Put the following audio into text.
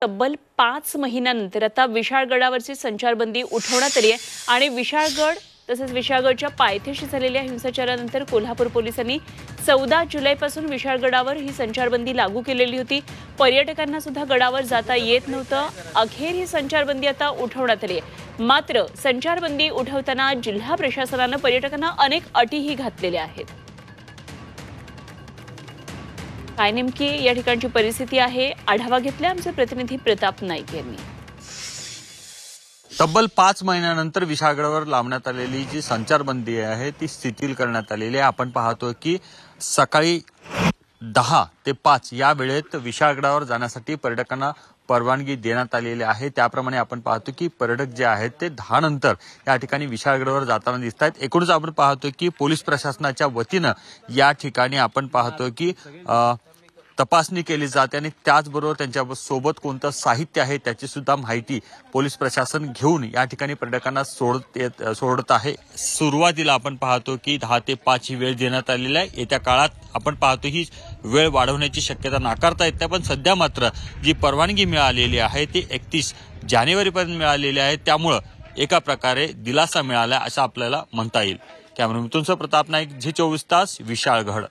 तब्बल 5 महिन्यानंतर आता विशाळगडावरची संचारबंदी उठवण्यात आली आहे आणि विशाळगड तसेच विशाळगडच्या पायथ्याशी झालेल्या हिंसाचारानंतर कोल्हापूर पोलिसांनी 14 जुलैपासून विशाळगडावर ही संचारबंदी लागू केलेली होती। पर्यटकांना सुद्धा गडावर जाता येत नव्हतं। अखेर ही संचारबंदी आता उठवण्यात आली आहे। मात्र संचारबंदी उठवताना जिल्हा प्रशासनाने पर्यटकांना अनेक अटीही घातलेल्या आहेत। काय नेमकी या ठिकाणची परिस्थिती आहे, आढावा घेतला आमचे प्रतिनिधी प्रताप नाईक यांनी। तब्बल 5 महिन्यानंतर विशाळगडावर लावण्यात आलेली जी संचारबंदी आहे ती शिथिल करण्यात आलेली आहे। आपण पाहतोय की सकाळी 10 ते 5 या वेळेत विशाळगडावर जाण्यासाठी पर्यटकांना परवानगी देण्यात आलेली आहे। त्याप्रमाणे आपण पाहतो की पर्यटक जे आहेत ते 10 नंतर या ठिकाणी विशाळगडावर जाताना दिसत आहेत। एकूणच आपण पाहतोय की पोलीस प्रशासनाच्या वतीनं या ठिकाणी आपण पाहतोय की तपासणी केली जाते आणि त्याचबरोबर त्यांच्या सोबत कोणतं साहित्य आहे त्याची सुद्धा माहिती पोलीस प्रशासन घेऊन या ठिकाणी पर्यटकांना सोडत आहे। सुरुवातीला आपण पाहतो की 10 ते 5 ही वेळ देण्यात आलेली आहे। येत्या काळात आपण पाहतो ही वेळ वाढवण्याची शक्यता नाकारता येत नाही, पण सध्या मात्र जी परवानगी मिळालेली आहे ती 31 जानेवारीपर्यंत मिळालेली आहे। त्यामुळे एका प्रकारे दिलासा मिळाला असं आपल्याला म्हणता येईल। कॅमेरामन प्रताप नाईक, झी 24 तास, विशाळगड।